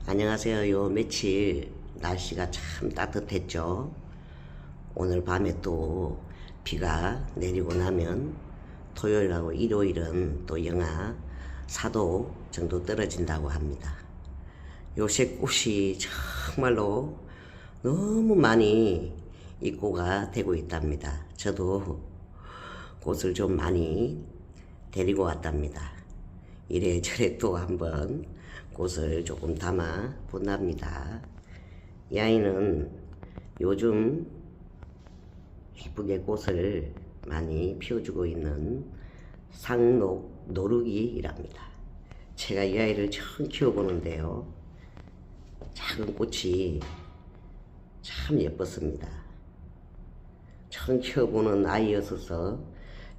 안녕하세요. 요 며칠 날씨가 참 따뜻했죠. 오늘 밤에 또 비가 내리고 나면 토요일하고 일요일은 또 영하 4도 정도 떨어진다고 합니다. 요새 꽃이 정말로 너무 많이 입고가 되고 있답니다. 저도 꽃을 좀 많이 데리고 왔답니다. 이래저래 또 한번 꽃을 조금 담아 본답니다. 이 아이는 요즘 예쁘게 꽃을 많이 피워주고 있는 상록 노루기랍니다. 제가 이 아이를 처음 키워보는데요, 작은 꽃이 참 예뻤습니다. 처음 키워보는 아이였어서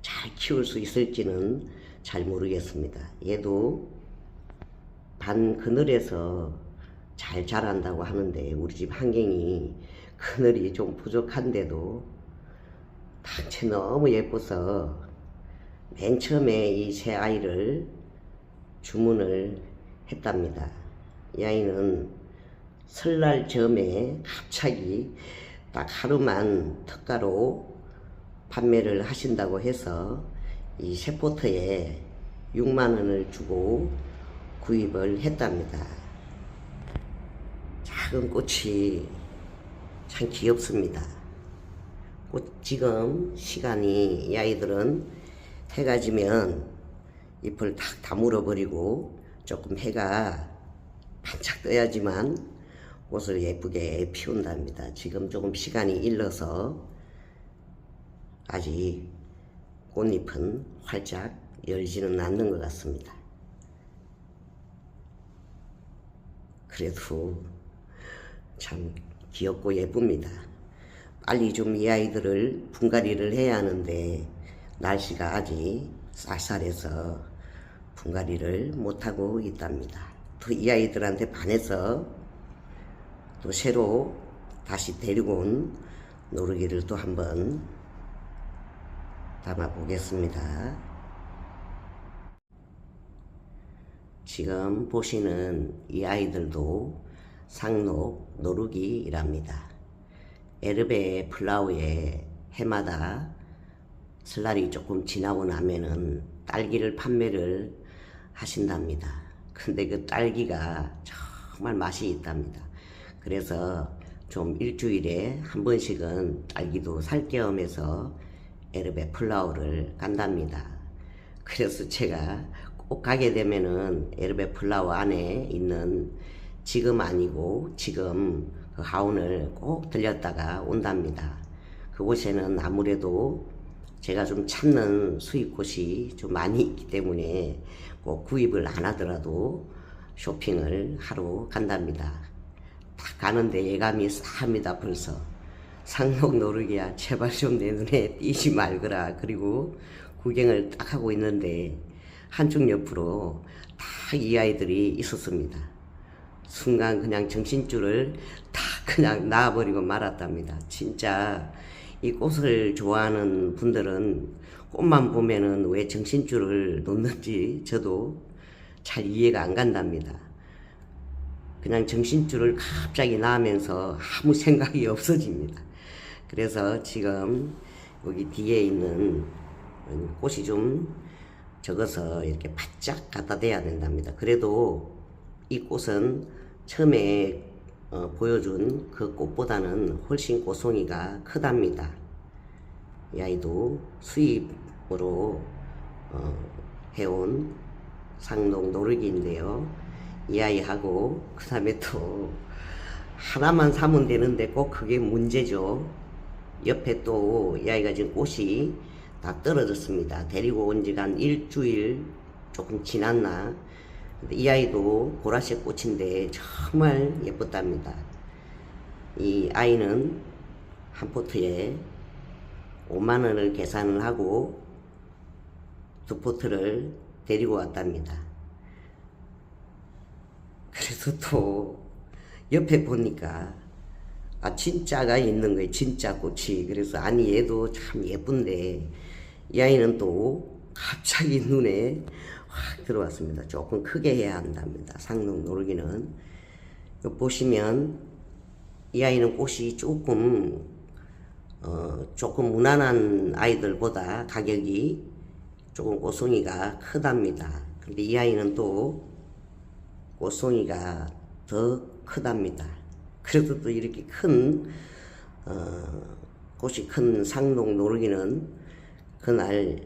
잘 키울 수 있을지는 잘 모르겠습니다. 얘도 반 그늘에서 잘 자란다고 하는데 우리 집 환경이 그늘이 좀 부족한데도 단체 너무 예뻐서 맨 처음에 이 새 아이를 주문을 했답니다. 이 아이는 설날 즈음에 갑자기 딱 하루만 특가로 판매를 하신다고 해서 이 세포트에 6만원을 주고 구입을 했답니다. 작은 꽃이 참 귀엽습니다. 지금 시간이 이 아이들은 해가 지면 잎을 탁 다물어 버리고 조금 해가 반짝 떠야지만 꽃을 예쁘게 피운답니다. 지금 조금 시간이 일러서 아직 꽃잎은 활짝 열지는 않는 것 같습니다. 그래도 참 귀엽고 예쁩니다. 빨리 좀 이 아이들을 분갈이를 해야 하는데 날씨가 아직 쌀쌀해서 분갈이를 못하고 있답니다. 또 이 아이들한테 반해서 또 새로 다시 데리고 온 노루기를 또 한번 담아 보겠습니다. 지금 보시는 이 아이들도 상록 노루기랍니다. 에르베 플라워에 해마다 설날이 조금 지나고 나면은 딸기를 판매를 하신답니다. 근데 그 딸기가 정말 맛이 있답니다. 그래서 좀 일주일에 한 번씩은 딸기도 살 겸 해서 에르베 플라워를 간답니다. 그래서 제가 꼭 가게 되면은 에르베 플라워 안에 있는 지금 아니고 지금 그 하원을 꼭 들렸다가 온답니다. 그곳에는 아무래도 제가 좀 찾는 수입꽃이 좀 많이 있기 때문에 꼭 구입을 안 하더라도 쇼핑을 하러 간답니다. 딱 가는데 예감이 싸합니다. 벌써 상록 노루기야, 제발 좀 내 눈에 띄지 말거라. 그리고 구경을 딱 하고 있는데 한쪽 옆으로 딱 이 아이들이 있었습니다. 순간 그냥 정신줄을 다 그냥 놔버리고 말았답니다. 진짜 이 꽃을 좋아하는 분들은 꽃만 보면은 왜 정신줄을 놓는지 저도 잘 이해가 안 간답니다. 그냥 정신줄을 갑자기 놔면서 아무 생각이 없어집니다. 그래서 지금 여기 뒤에 있는 꽃이 좀 적어서 이렇게 바짝 갖다 대야 된답니다. 그래도 이 꽃은 처음에 보여준 그 꽃보다는 훨씬 꽃송이가 크답니다. 이 아이도 수입으로 해온 상록 노루기인데요. 이 아이하고 그 다음에 또 하나만 사면 되는데 꼭 그게 문제죠. 옆에 또 이 아이가 지금 꽃이 다 떨어졌습니다. 데리고 온 지가 한 일주일 조금 지났나. 근데 이 아이도 보라색 꽃인데 정말 예뻤답니다. 이 아이는 한 포트에 5만원을 계산을 하고 두 포트를 데리고 왔답니다. 그래서 또 옆에 보니까 진짜가 있는 거예요. 진짜 꽃이. 그래서 아니 얘도 참 예쁜데 이 아이는 또 갑자기 눈에 확 들어왔습니다. 조금 크게 해야 한답니다. 상록 노루기는 보시면 이 아이는 꽃이 조금 무난한 아이들보다 가격이 조금 꽃송이가 크답니다. 근데 이 아이는 또 꽃송이가 더 크답니다. 그래도 또 이렇게 꽃이 큰 상록 노르기는 그날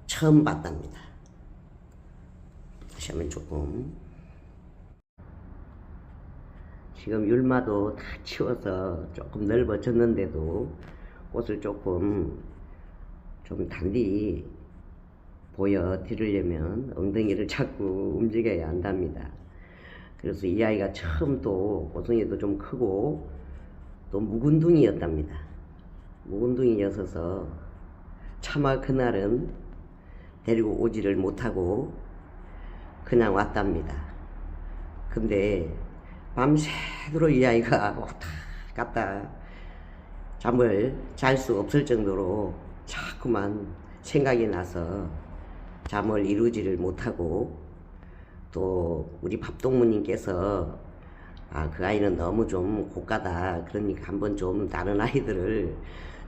처음 봤답니다. 다시 한번 조금. 지금 율마도 다 치워서 조금 넓어졌는데도 꽃을 조금 좀 단디 보여드리려면 엉덩이를 자꾸 움직여야 한답니다. 그래서 이 아이가 처음 또 꽃송이도 좀 크고 또 묵은둥이였답니다. 묵은둥이였어서 차마 그날은 데리고 오지를 못하고 그냥 왔답니다. 근데 밤새도록 이 아이가 왔다 갔다 잠을 잘 수 없을 정도로 자꾸만 생각이 나서 잠을 이루지를 못하고, 또 우리 밥동무님께서 그 아이는 너무 좀 고가다, 그러니까 한번 좀 다른 아이들을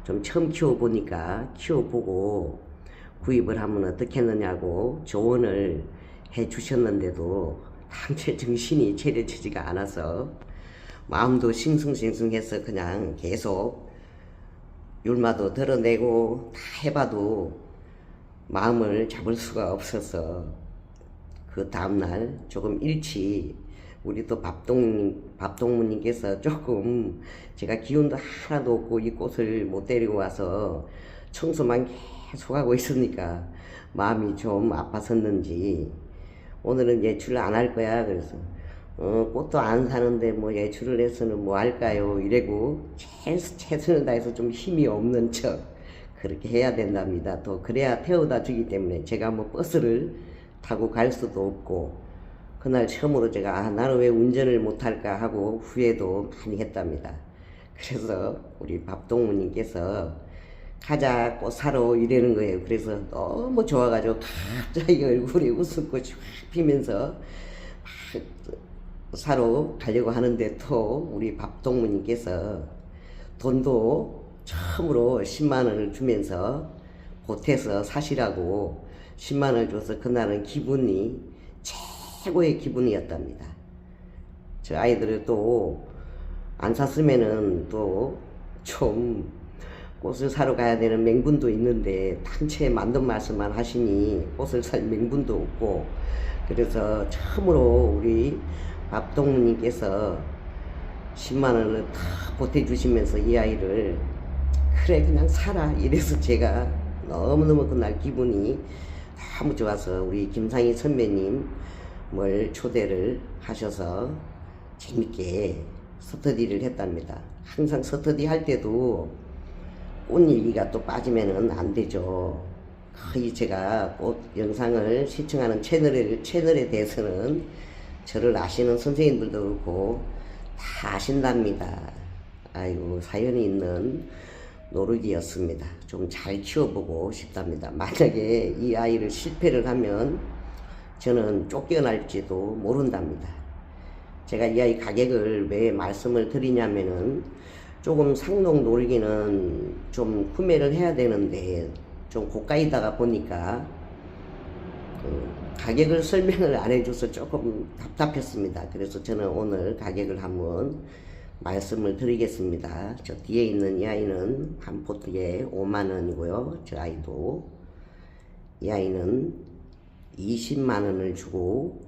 좀 처음 키워보니까 키워보고 구입을 하면 어떻겠느냐고 조언을 해 주셨는데도 당최 정신이 차려지지가 않아서 마음도 싱숭생숭해서 그냥 계속 율마도 드러내고 다 해봐도 마음을 잡을 수가 없어서 그 다음날 조금 일찍 우리 또 밥동무님께서 조금 제가 기운도 하나도 없고 이 꽃을 못 데리고 와서 청소만 계속 하고 있으니까 마음이 좀 아팠었는지 오늘은 예출 안 할 거야. 그래서 꽃도 안 사는데 뭐 예출을 해서는 뭐 할까요? 이래고 최선을 다해서 좀 힘이 없는 척 그렇게 해야 된답니다. 또 그래야 태워다 주기 때문에 제가 뭐 버스를 타고 갈 수도 없고, 그날 처음으로 제가 나는 왜 운전을 못할까 하고 후회도 많이 했답니다. 그래서 우리 밥동무님께서 가자 꽃 사러 이러는 거예요. 그래서 너무 좋아가지고 갑자기 얼굴에 웃음꽃이 확 피면서 막 사러 가려고 하는데 또 우리 밥동무님께서 돈도 처음으로 10만원을 주면서 보태서 사시라고 10만원을 줘서 그날은 기분이 최고의 기분이었답니다. 저 아이들을 또 안 샀으면은 또 좀 꽃을 사러 가야 되는 맹분도 있는데 당최 만든 말씀만 하시니 꽃을 살 맹분도 없고, 그래서 처음으로 우리 밥동무님께서 10만원을 다 보태주시면서 이 아이를 그래 그냥 사라 이래서 제가 너무너무 그날 기분이 너무 좋아서 우리 김상희 선배님을 초대를 하셔서 재밌게 스터디를 했답니다. 항상 스터디 할 때도 꽃 얘기가 또 빠지면은 안 되죠. 거의 제가 꽃 영상을 시청하는 채널에 대해서는 저를 아시는 선생님들도 그렇고 다 아신답니다. 아이고 사연이 있는 노르기였습니다. 좀 잘 키워보고 싶답니다. 만약에 이 아이를 실패를 하면 저는 쫓겨날지도 모른답니다. 제가 이 아이 가격을 왜 말씀을 드리냐면은 조금 상록 노르기는 좀 구매를 해야 되는데 좀 고가이다가 보니까 가격을 설명을 안 해줘서 조금 답답했습니다. 그래서 저는 오늘 가격을 한번 말씀을 드리겠습니다. 저 뒤에 있는 이 아이는 한 포트에 5만원이고요. 저 아이도 이 아이는 20만원을 주고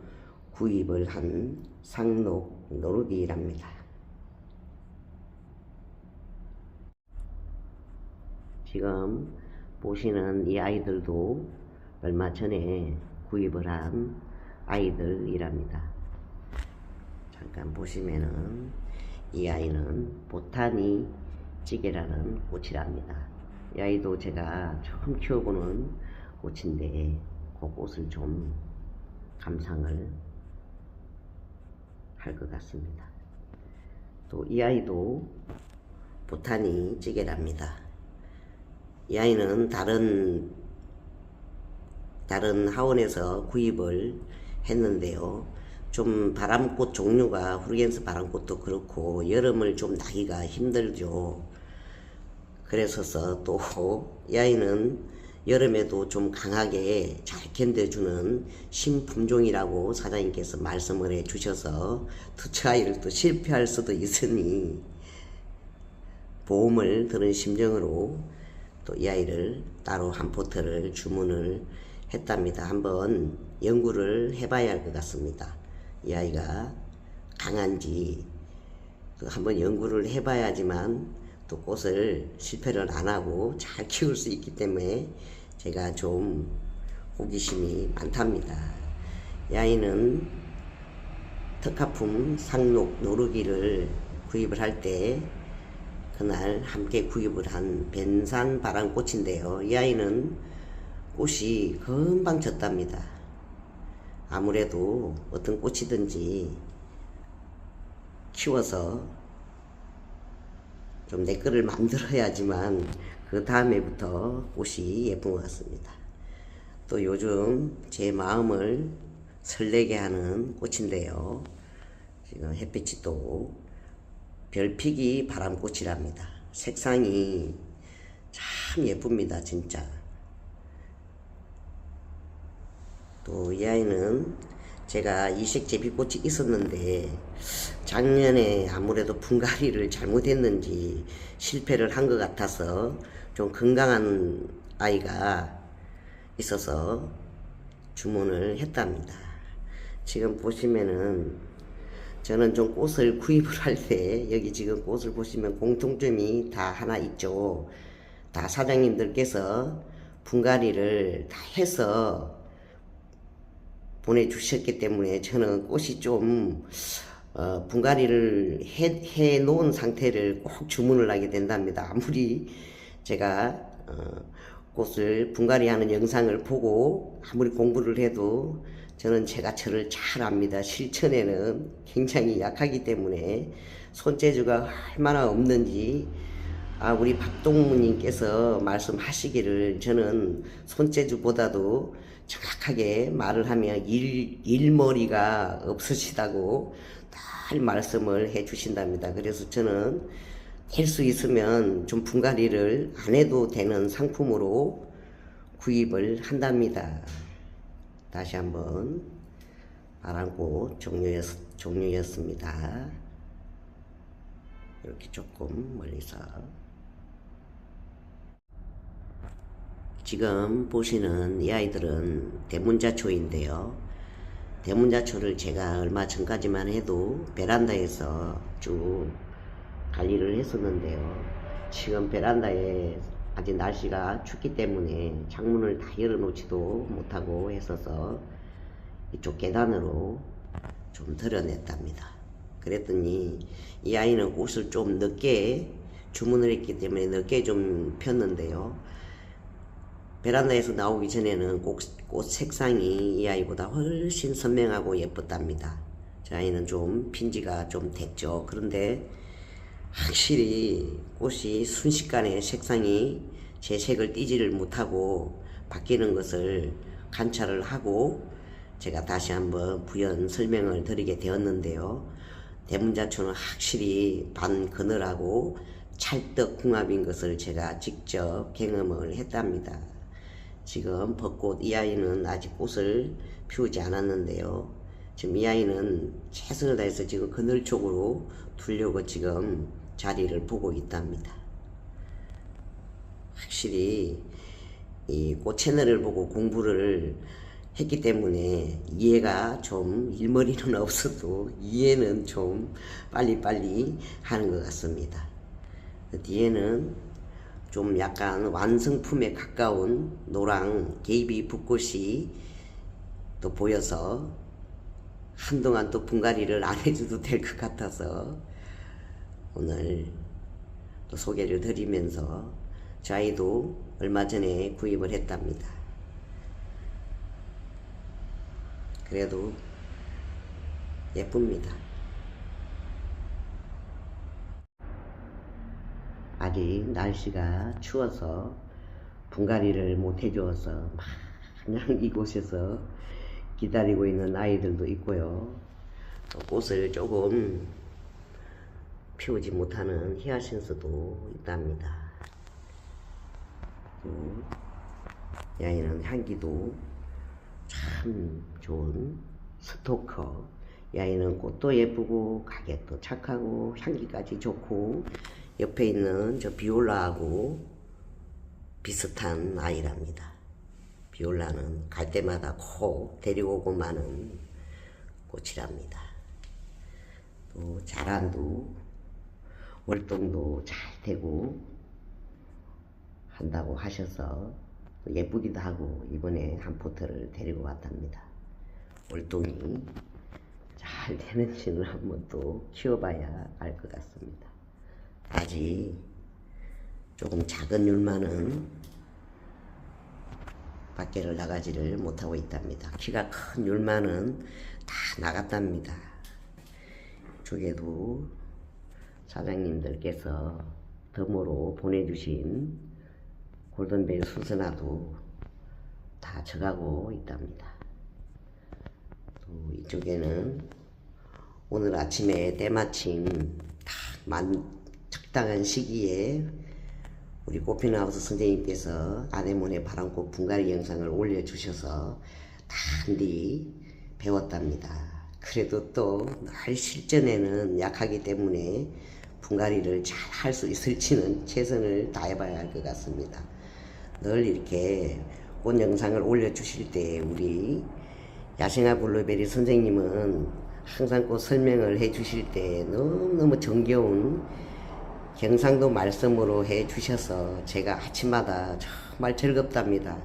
구입을 한 상록 노르기랍니다. 지금 보시는 이 아이들도 얼마 전에 구입을 한 아이들이랍니다. 잠깐 보시면은 이 아이는 보타니 찌개라는 꽃이랍니다. 이 아이도 제가 처음 키워보는 꽃인데 그 꽃을 좀 감상을 할 것 같습니다. 또 이 아이도 보타니 찌개랍니다. 이 아이는 다른 하원에서 구입을 했는데요. 좀 바람꽃 종류가 후르겐스 바람꽃도 그렇고 여름을 좀 나기가 힘들죠. 그래서 또 이 아이는 여름에도 좀 강하게 잘 견뎌주는 신품종이라고 사장님께서 말씀을 해 주셔서 투처 아이를 또 실패할 수도 있으니 보험을 드는 심정으로 또 이 아이를 따로 한 포트를 주문을 했답니다. 한번 연구를 해봐야 할 것 같습니다. 이 아이가 강한지 한번 연구를 해봐야지만 또 꽃을 실패를 안 하고 잘 키울 수 있기 때문에 제가 좀 호기심이 많답니다. 이 아이는 특화품 상록 노르기를 구입을 할 때 그날 함께 구입을 한 벤산 바람꽃인데요. 이 아이는 꽃이 금방 졌답니다. 아무래도 어떤 꽃이든지 키워서 좀 내 거를 만들어야지만 그 다음에부터 꽃이 예쁜 것 같습니다. 또 요즘 제 마음을 설레게 하는 꽃인데요. 지금 햇빛이 또 별피기 바람꽃이랍니다. 색상이 참 예쁩니다. 진짜. 또 이 아이는 제가 이색 제비꽃이 있었는데 작년에 아무래도 분갈이를 잘못했는지 실패를 한 것 같아서 좀 건강한 아이가 있어서 주문을 했답니다. 지금 보시면은 저는 좀 꽃을 구입을 할 때 여기 지금 꽃을 보시면 공통점이 다 하나 있죠. 다 사장님들께서 분갈이를 다 해서 보내주셨기 때문에 저는 꽃이 좀 분갈이를 해 놓은 상태를 꼭 주문을 하게 된답니다. 아무리 제가 꽃을 분갈이하는 영상을 보고 아무리 공부를 해도 저는 제가 저를 잘 압니다. 실천에는 굉장히 약하기 때문에 손재주가 얼마나 없는지 우리 박동무님께서 말씀하시기를 저는 손재주보다도 정확하게 말을 하면 일머리가 없으시다고 늘 말씀을 해 주신답니다. 그래서 저는 될 수 있으면 좀 분갈이를 안 해도 되는 상품으로 구입을 한답니다. 다시 한번 바람꽃 종류였습니다. 이렇게 조금 멀리서 지금 보시는 이 아이들은 대문자초인데요. 대문자초를 제가 얼마 전까지만 해도 베란다에서 쭉 관리를 했었는데요. 지금 베란다에 아직 날씨가 춥기 때문에 창문을 다 열어놓지도 못하고 했어서 이쪽 계단으로 좀 드러냈답니다. 그랬더니 이 아이는 꽃을 좀 늦게 주문을 했기 때문에 늦게 좀 폈는데요. 베란다에서 나오기 전에는 꽃 색상이 이 아이보다 훨씬 선명하고 예뻤답니다. 저 아이는 좀 핀지가 좀 됐죠. 그런데 확실히 꽃이 순식간에 색상이 제 색을 띠지를 못하고 바뀌는 것을 관찰을 하고 제가 다시 한번 부연 설명을 드리게 되었는데요. 대문자초는 확실히 반그늘하고 찰떡궁합인 것을 제가 직접 경험을 했답니다. 지금 벚꽃 이 아이는 아직 꽃을 피우지 않았는데요. 지금 이 아이는 최선을 다해서 지금 그늘 쪽으로 두려고 지금 자리를 보고 있답니다. 확실히 이 꽃 채널을 보고 공부를 했기 때문에 이해가 좀 일머리는 없어도 이해는 좀 빨리빨리 하는 것 같습니다. 뒤에는 좀 약간 완성품에 가까운 노랑 게이비 붓꽃이 또 보여서 한동안 또 분갈이를 안 해줘도 될 것 같아서 오늘 또 소개를 드리면서 저 아이도 얼마 전에 구입을 했답니다. 그래도 예쁩니다. 아직 날씨가 추워서 분갈이를 못 해주어서 마냥 이곳에서 기다리고 있는 아이들도 있고요. 또 꽃을 조금 피우지 못하는 히아신스도 있답니다. 이 아이는 향기도 참 좋은 스토커. 이 아이는 꽃도 예쁘고 가격도 착하고 향기까지 좋고 옆에 있는 저 비올라하고 비슷한 아이랍니다. 비올라는 갈 때마다 꼭 데리고 오고 마는 꽃이랍니다. 또 자란도 월동도 잘 되고 한다고 하셔서 또 예쁘기도 하고 이번에 한 포트를 데리고 왔답니다. 월동이 잘 되는지는 한번 또 키워봐야 알 것 같습니다. 아직 조금 작은 율마는 밖에를 나가지를 못하고 있답니다. 키가 큰 율마는 다 나갔답니다. 이쪽에도 사장님들께서 덤으로 보내주신 골든벨 수선화도 다 져가고 있답니다. 또 이쪽에는 오늘 아침에 때마침 적당한 시기에 우리 꽃피나우스 선생님께서 아네모네 바람꽃 분갈이 영상을 올려주셔서 단디 배웠답니다. 그래도 또 날 실전에는 약하기 때문에 분갈이를 잘 할 수 있을지는 최선을 다해봐야 할 것 같습니다. 늘 이렇게 꽃 영상을 올려주실 때 우리 야생화 블루베리 선생님은 항상 꽃 설명을 해주실 때 너무너무 정겨운 경상도 말씀으로 해주셔서 제가 아침마다 정말 즐겁답니다.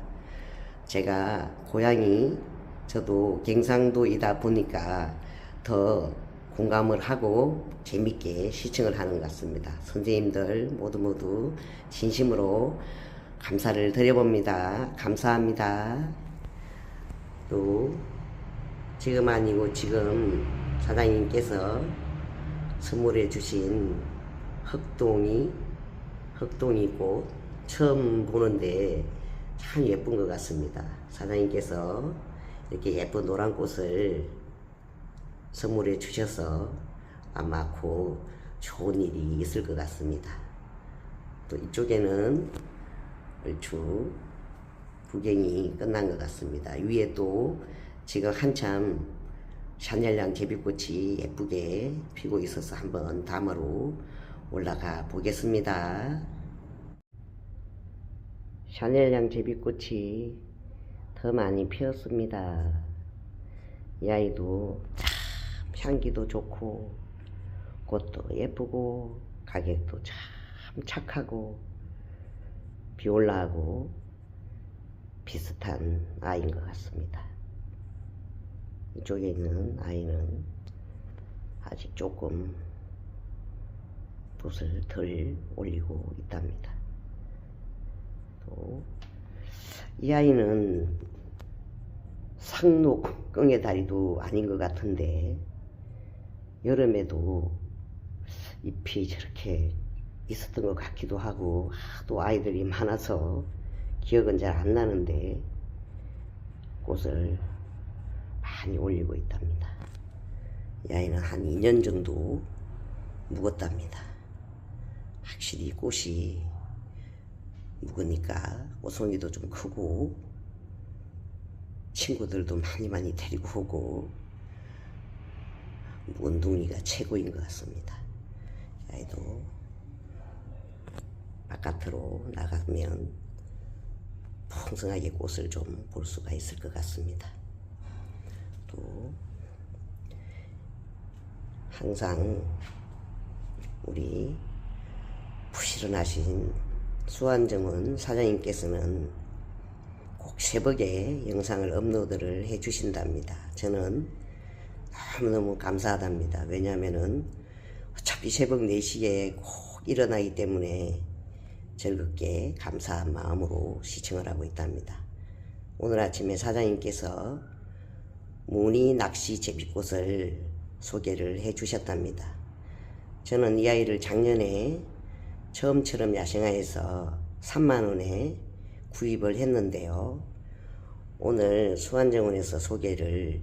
제가 고향이 저도 경상도이다 보니까 더 공감을 하고 재밌게 시청을 하는 것 같습니다. 선생님들 모두 진심으로 감사를 드려봅니다. 감사합니다. 또 지금 아니고 지금 사장님께서 선물해 주신 흑동이 꽃 처음 보는데 참 예쁜 것 같습니다. 사장님께서 이렇게 예쁜 노란 꽃을 선물해 주셔서 아마 곧 좋은 일이 있을 것 같습니다. 또 이쪽에는 얼추 구경이 끝난 것 같습니다. 위에 또 지금 한참 샤넬향 제비꽃이 예쁘게 피고 있어서 한번 담으로 올라가 보겠습니다. 샤넬향 제비꽃이 더 많이 피었습니다. 이 아이도 참 향기도 좋고 꽃도 예쁘고 가격도 참 착하고 비올라하고 비슷한 아이인 것 같습니다. 이쪽에 있는 아이는 아직 조금 붓을 덜 올리고 있답니다. 또 이 아이는 상록 끙의 다리도 아닌 것 같은데 여름에도 잎이 저렇게 있었던 것 같기도 하고 또 아이들이 많아서 기억은 잘 안 나는데 꽃을 많이 올리고 있답니다. 이 아이는 한 2년 정도 묵었답니다. 확실히 꽃이 묵으니까 꽃송이도 좀 크고 친구들도 많이 데리고 오고 묵은 둥이가 최고인 것 같습니다. 이 아이도 바깥으로 나가면 풍성하게 꽃을 좀 볼 수가 있을 것 같습니다. 또 항상 우리 부지런하신 수완정원 사장님께서는 꼭 새벽에 영상을 업로드를 해 주신답니다. 저는 너무너무 감사하답니다. 왜냐하면은 어차피 새벽 4시에 꼭 일어나기 때문에 즐겁게 감사한 마음으로 시청을 하고 있답니다. 오늘 아침에 사장님께서 무늬 낚시 제비꽃을 소개를 해 주셨답니다. 저는 이 아이를 작년에 처음처럼 야생화에서 3만원에 구입을 했는데요. 오늘 수완정원에서 소개를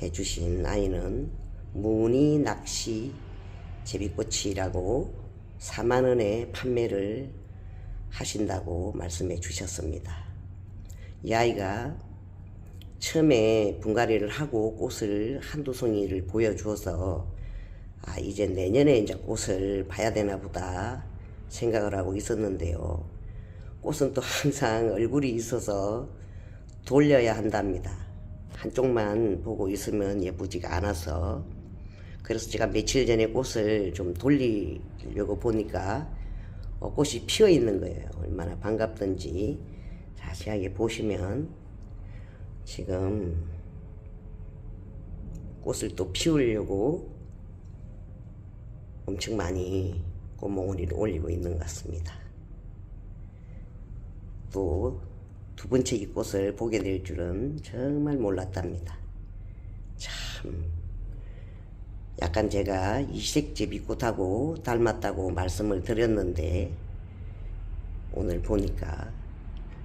해 주신 아이는 무늬 낚시 제비꽃이라고 4만원에 판매를 하신다고 말씀해 주셨습니다. 이 아이가 처음에 분갈이를 하고 꽃을 한두 송이를 보여주어서 이제 내년에 이제 꽃을 봐야 되나 보다 생각을 하고 있었는데요. 꽃은 또 항상 얼굴이 있어서 돌려야 한답니다. 한쪽만 보고 있으면 예쁘지가 않아서, 그래서 제가 며칠 전에 꽃을 좀 돌리려고 보니까 꽃이 피어 있는 거예요. 얼마나 반갑던지. 자세하게 보시면 지금 꽃을 또 피우려고 엄청 많이 꽃몽우리를 올리고 있는 것 같습니다. 또 두 번째 이 꽃을 보게 될 줄은 정말 몰랐답니다. 참 약간 제가 이색제비꽃하고 닮았다고 말씀을 드렸는데 오늘 보니까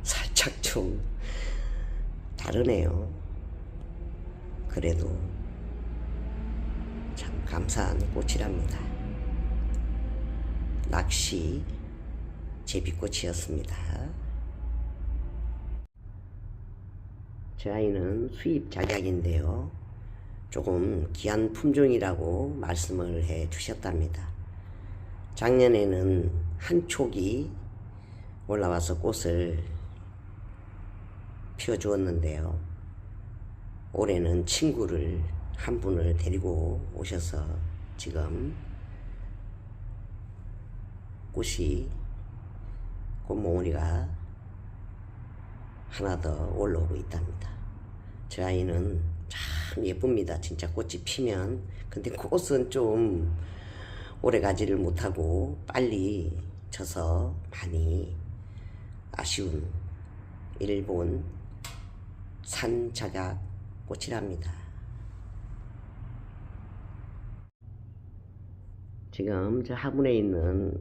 살짝 좀 다르네요. 그래도 참 감사한 꽃이랍니다. 낚시 제비꽃이었습니다. 제 아이는 수입 작약인데요. 조금 귀한 품종이라고 말씀을 해 주셨답니다. 작년에는 한 촉이 올라와서 꽃을 피워주었는데요. 올해는 친구를 한 분을 데리고 오셔서 지금 꽃몽우리가 하나 더 올라오고 있답니다. 저 아이는 참 예쁩니다. 진짜 꽃이 피면. 근데 꽃은 좀 오래 가지를 못하고 빨리 져서 많이 아쉬운 일본 산자각 꽃이랍니다. 지금 저 화분에 있는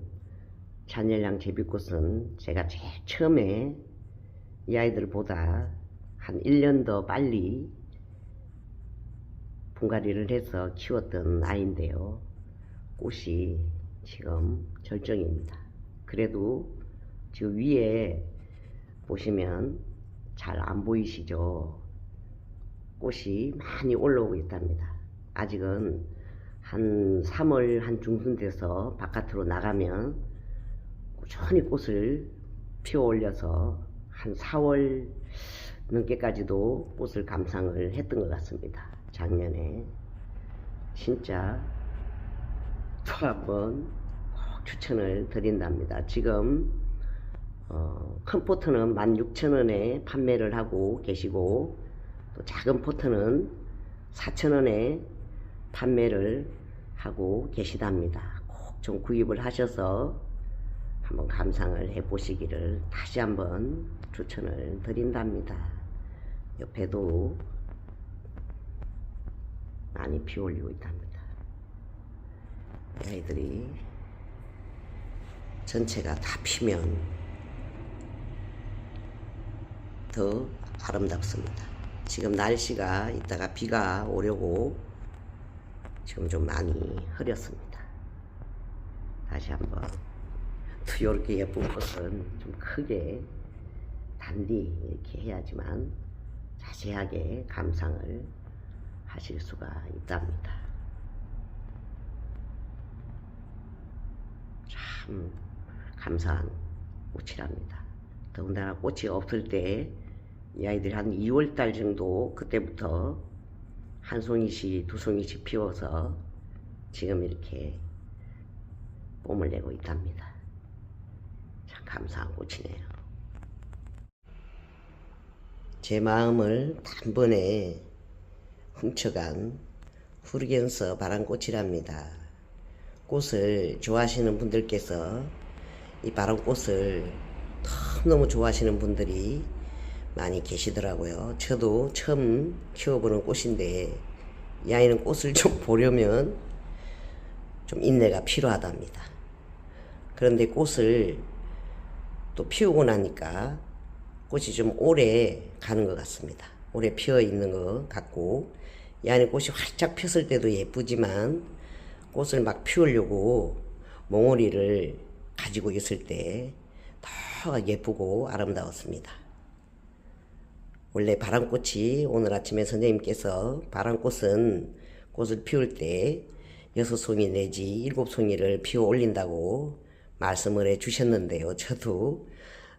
잔열량 제비꽃은 제가 제일 처음에 이 아이들보다 한 1년 더 빨리 분갈이를 해서 키웠던 아이인데요. 꽃이 지금 절정입니다. 그래도 지금 위에 보시면 잘 안 보이시죠? 꽃이 많이 올라오고 있답니다. 아직은 한 3월 한 중순 돼서 바깥으로 나가면 꾸준히 꽃을 피워 올려서 한 4월 넘게까지도 꽃을 감상을 했던 것 같습니다. 작년에. 진짜 또 한번 꼭 추천을 드린답니다. 지금 큰 포트는 16,000원에 판매를 하고 계시고, 또 작은 포트는 4,000원에 판매를 하고 계시답니다. 꼭 좀 구입을 하셔서 한번 감상을 해 보시기를 다시 한번 추천을 드린답니다. 옆에도 많이 피어올리고 있답니다. 이 아이들이 전체가 다 피면 더 아름답습니다. 지금 날씨가 이따가 비가 오려고 지금 좀 많이 흐렸습니다. 다시 한번 또 이렇게 예쁜 꽃은 좀 크게 단디 이렇게 해야지만 자세하게 감상을 하실 수가 있답니다. 참 감사한 꽃이랍니다. 더군다나 꽃이 없을 때 이 아이들이 한 2월달 정도, 그때부터 한 송이씩 두 송이씩 피워서 지금 이렇게 뽐을 내고 있답니다. 참 감사한 꽃이네요. 제 마음을 단번에 훔쳐간 후르겐서 바람꽃이랍니다. 꽃을 좋아하시는 분들께서 이 바람꽃을 너무 좋아하시는 분들이 많이 계시더라고요. 저도 처음 키워보는 꽃인데 이 아이는 꽃을 좀 보려면 좀 인내가 필요하답니다. 그런데 꽃을 또 피우고 나니까 꽃이 좀 오래 가는 것 같습니다. 오래 피어 있는 것 같고, 이 안에 꽃이 활짝 폈을 때도 예쁘지만 꽃을 막 피우려고 몽우리를 가지고 있을 때 더 예쁘고 아름다웠습니다. 원래 바람꽃이 오늘 아침에 선생님께서 바람꽃은 꽃을 피울 때 6송이 내지 7송이를 피워 올린다고 말씀을 해 주셨는데요. 저도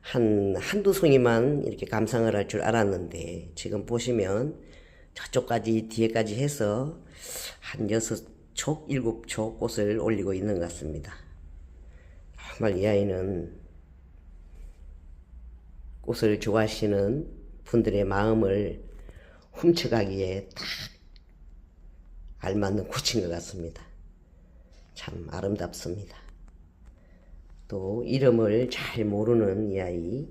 한두 송이만 이렇게 감상을 할 줄 알았는데 지금 보시면 저쪽까지 뒤에까지 해서 한 6촉, 7촉 꽃을 올리고 있는 것 같습니다. 정말 이 아이는 꽃을 좋아하시는 분들의 마음을 훔쳐가기에 딱 알맞는 꽃인 것 같습니다. 참 아름답습니다. 또 이름을 잘 모르는 이 아이,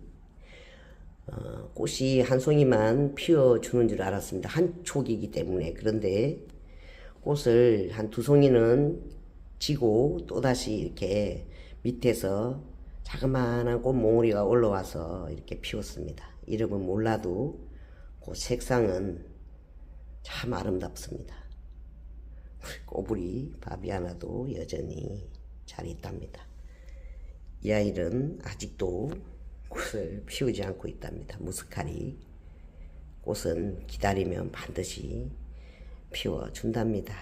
꽃이 한 송이만 피워주는 줄 알았습니다. 한 촉이기 때문에. 그런데 꽃을 한 두 송이는 지고 또다시 이렇게 밑에서 자그마한 꽃 몽우리가 올라와서 이렇게 피웠습니다. 이름은 몰라도 그 색상은 참 아름답습니다. 꼬부리 바비아나도 여전히 잘 있답니다. 이 아이는 아직도 꽃을 피우지 않고 있답니다. 무스카리 꽃은 기다리면 반드시 피워준답니다.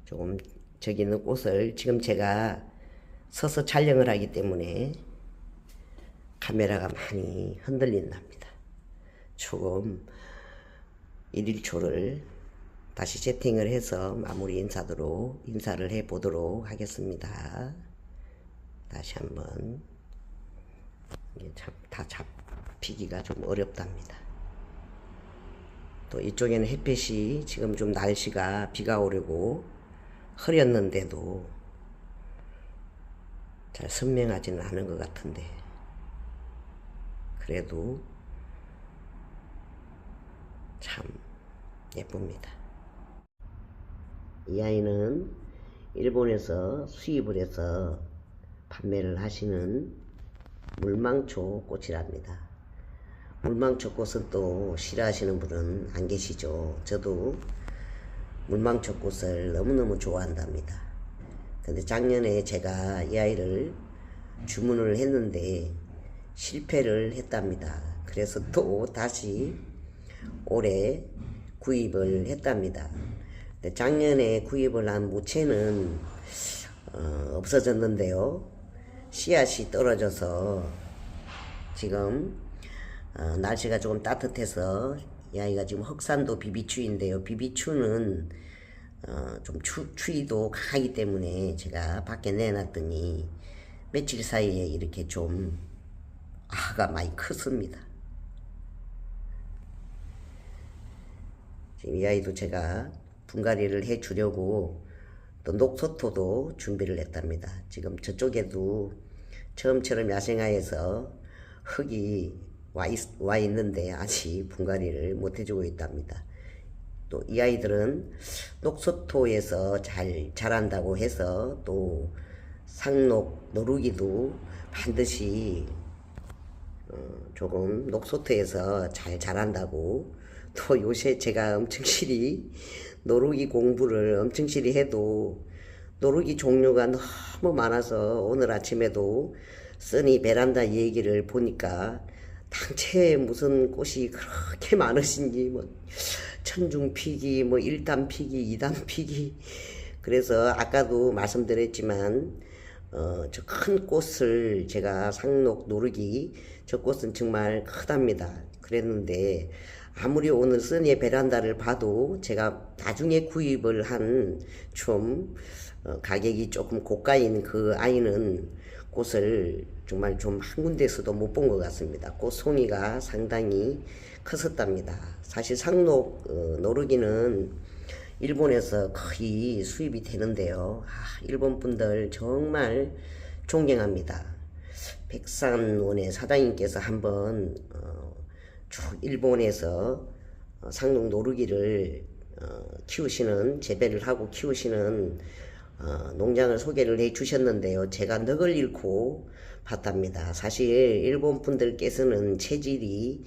조금 저기 있는 꽃을 지금 제가 서서 촬영을 하기 때문에 카메라가 많이 흔들린답니다. 조금 1일초를 다시 세팅을 해서 마무리 인사를 해 보도록 하겠습니다. 다시 한번 이게 다 잡히기가 좀 어렵답니다. 또 이쪽에는 햇빛이 지금 좀 날씨가 비가 오려고 흐렸는데도 잘 선명하지는 않은 것 같은데 그래도 참 예쁩니다. 이 아이는 일본에서 수입을 해서 판매를 하시는 물망초 꽃이랍니다. 물망초 꽃은 또 싫어하시는 분은 안 계시죠. 저도 물망초 꽃을 너무너무 좋아한답니다. 근데 작년에 제가 이 아이를 주문을 했는데 실패를 했답니다. 그래서 또 다시 올해 구입을 했답니다. 근데 작년에 구입을 한 무채는 없어졌는데요. 씨앗이 떨어져서 지금 날씨가 조금 따뜻해서 이 아이가 지금 흑산도 비비추인데요. 비비추는 좀 추위도 강하기 때문에 제가 밖에 내놨더니 며칠 사이에 이렇게 좀 아가 많이 컸습니다. 지금 이 아이도 제가 분갈이를 해 주려고 또 녹소토도 준비를 했답니다. 지금 저쪽에도 처음처럼 야생화에서 흙이 와 있는데 아직 분갈이를 못 해주고 있답니다. 또 이 아이들은 녹소토에서 잘 자란다고 해서 또 상록 노루기도 반드시 조금 녹소토에서 잘 자란다고 또 요새 제가 엄청실히 노루기 공부를 엄청실히 해도 노루기 종류가 너무 많아서 오늘 아침에도 써니 베란다 얘기를 보니까 당최 무슨 꽃이 그렇게 많으신지 뭐 천중피기 뭐 1단피기 2단피기 그래서 아까도 말씀드렸지만 저 큰 꽃을 제가 상록 노르기 저 꽃은 정말 크답니다. 그랬는데 아무리 오늘 써니의 베란다를 봐도 제가 나중에 구입을 한 좀 가격이 조금 고가인 그 아이는 꽃을 정말 좀 한 군데에서도 못 본 것 같습니다. 꽃 송이가 상당히 컸었답니다. 사실 상록 노르기는 일본에서 거의 수입이 되는데요. 일본 분들 정말 존경합니다. 백산원의 사장님께서 한번 일본에서 상록 노르기를 키우시는 재배를 하고 키우시는 농장을 소개를 해 주셨는데요. 제가 넋을 잃고 봤답니다. 사실 일본 분들께서는 체질이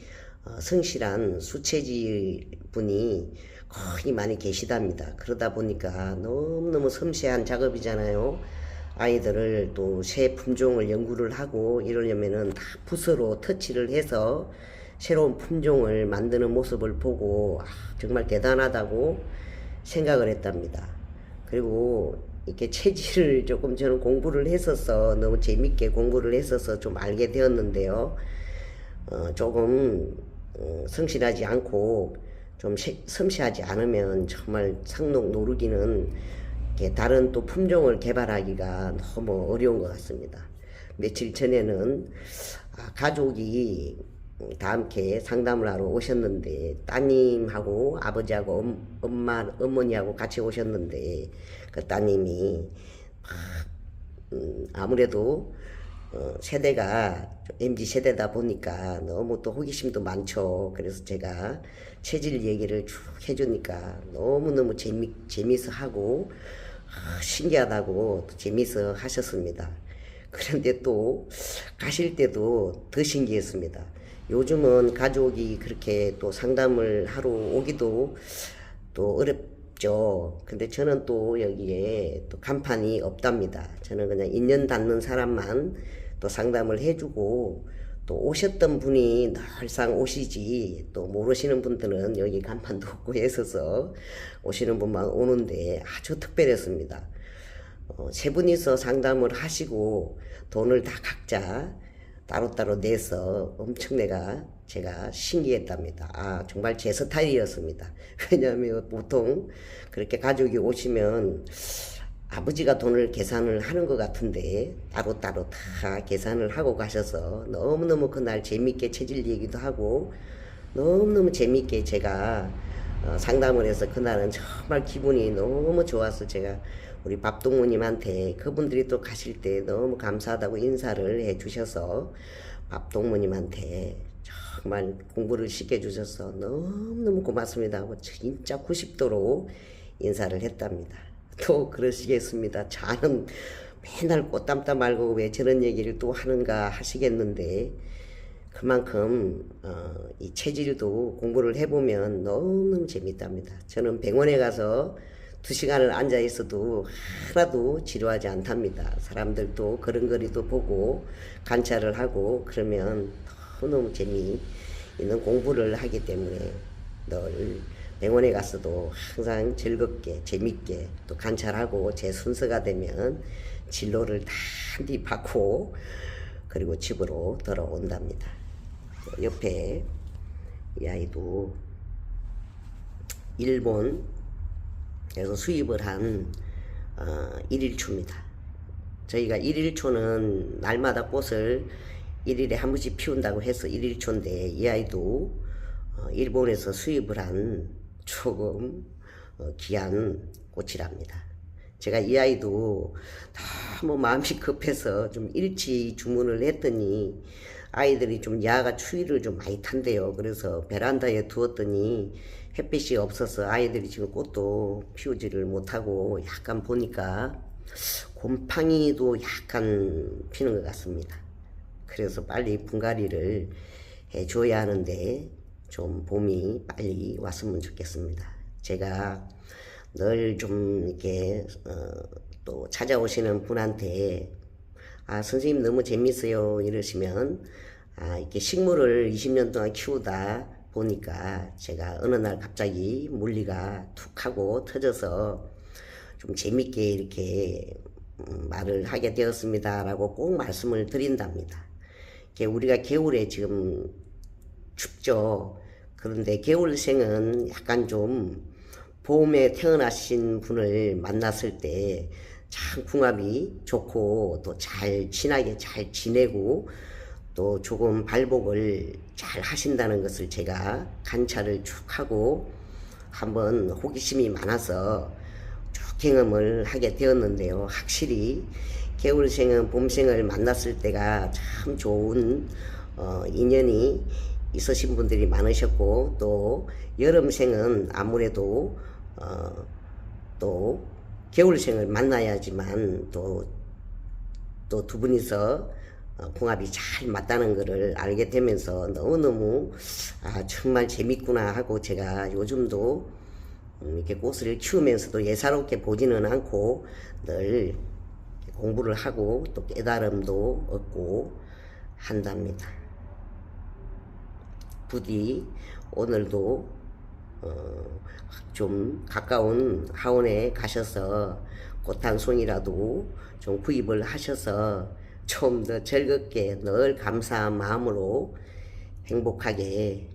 성실한 수체질 분이 거의 많이 계시답니다. 그러다 보니까 너무너무 섬세한 작업이잖아요. 아이들을 또 새 품종을 연구를 하고 이러려면은 다 붓으로 터치를 해서 새로운 품종을 만드는 모습을 보고 정말 대단하다고 생각을 했답니다. 그리고 이렇게 체질을 조금 저는 공부를 했어서 너무 재밌게 공부를 했어서 좀 알게 되었는데요. 조금 성실하지 않고 좀 섬세하지 않으면 정말 상록 노르기는 다른 또 품종을 개발하기가 너무 어려운 것 같습니다. 며칠 전에는 가족이 다 함께 상담을 하러 오셨는데 따님하고 아버지하고 어머니하고 같이 오셨는데 그 따님이 아무래도 세대가 MZ 세대다 보니까 너무 또 호기심도 많죠. 그래서 제가 체질 얘기를 쭉 해주니까 너무너무 재미있어 하고 신기하다고 재미있어 하셨습니다. 그런데 또 가실 때도 더 신기했습니다. 요즘은 가족이 그렇게 또 상담을 하러 오기도 또 어렵죠. 근데 저는 또 여기에 또 간판이 없답니다. 저는 그냥 인연 닿는 사람만 또 상담을 해주고 또 오셨던 분이 늘상 오시지 또 모르시는 분들은 여기 간판도 없고 해서 오시는 분만 오는데 아주 특별했습니다. 세 분이서 상담을 하시고 돈을 다 각자 따로따로 내서 엄청 제가 신기했답니다. 정말 제 스타일이었습니다. 왜냐하면 보통 그렇게 가족이 오시면 아버지가 돈을 계산을 하는 것 같은데 따로따로 다 계산을 하고 가셔서 너무너무 그날 재밌게 체질 얘기도 하고 너무너무 재밌게 제가 상담을 해서 그날은 정말 기분이 너무 좋아서 제가 우리 밥동무님한테 그분들이 또 가실 때 너무 감사하다고 인사를 해 주셔서 밥동무님한테 정말 공부를 시켜주셔서 너무너무 고맙습니다 하고 진짜 90도로 인사를 했답니다. 또 그러시겠습니다. 저는 맨날 꽃담담 말고 왜 저런 얘기를 또 하는가 하시겠는데 그만큼 이 체질도 공부를 해보면 너무너무 재밌답니다. 저는 병원에 가서 2시간을 앉아 있어도 하나도 지루하지 않답니다. 사람들도 걸음걸이도 보고 관찰을 하고 그러면 너무너무 재미있는 공부를 하기 때문에 늘 병원에 갔어도 항상 즐겁게 재밌게 또 관찰하고 제 순서가 되면 진료를 단디 받고 그리고 집으로 돌아온답니다. 옆에 이 아이도 일본에서 수입을 한 1일초입니다. 저희가 1일초는 날마다 꽃을 1일에 한 번씩 피운다고 해서 1일초인데 이 아이도 일본에서 수입을 한 조금 귀한 꽃이랍니다. 제가 이 아이도 너무 마음이 급해서 좀 일찍 주문을 했더니 아이들이 좀 야가 추위를 좀 많이 탄대요. 그래서 베란다에 두었더니 햇빛이 없어서 아이들이 지금 꽃도 피우지를 못하고 약간 보니까 곰팡이도 약간 피는 것 같습니다. 그래서 빨리 분갈이를 해줘야 하는데 좀 봄이 빨리 왔으면 좋겠습니다. 제가 늘 좀 이렇게 또 찾아오시는 분한테 선생님 너무 재밌어요 이러시면 이렇게 식물을 20년 동안 키우다 보니까 제가 어느 날 갑자기 물리가 툭 하고 터져서 좀 재밌게 이렇게 말을 하게 되었습니다 라고 꼭 말씀을 드린답니다. 우리가 겨울에 지금 춥죠. 그런데 겨울생은 약간 좀 봄에 태어나신 분을 만났을 때 참 궁합이 좋고 또 잘 친하게 잘 지내고 또 조금 발복을 잘 하신다는 것을 제가 관찰을 쭉 하고 한번 호기심이 많아서 쭉 경험을 하게 되었는데요. 확실히 겨울생은 봄생을 만났을 때가 참 좋은 인연이 있으신 분들이 많으셨고 또 여름생은 아무래도 또 겨울생을 만나야지만 또 두 분이서 궁합이 잘 맞다는 것을 알게 되면서 너무너무 정말 재밌구나 하고 제가 요즘도 이렇게 꽃을 키우면서도 예사롭게 보지는 않고 늘 공부를 하고 또 깨달음도 얻고 한답니다. 부디 오늘도 좀 가까운 하원에 가셔서 꽃 한 송이라도 좀 구입을 하셔서 좀 더 즐겁게 늘 감사한 마음으로 행복하게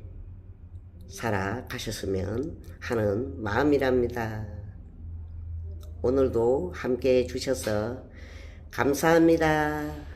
살아가셨으면 하는 마음이랍니다. 오늘도 함께 해주셔서 감사합니다.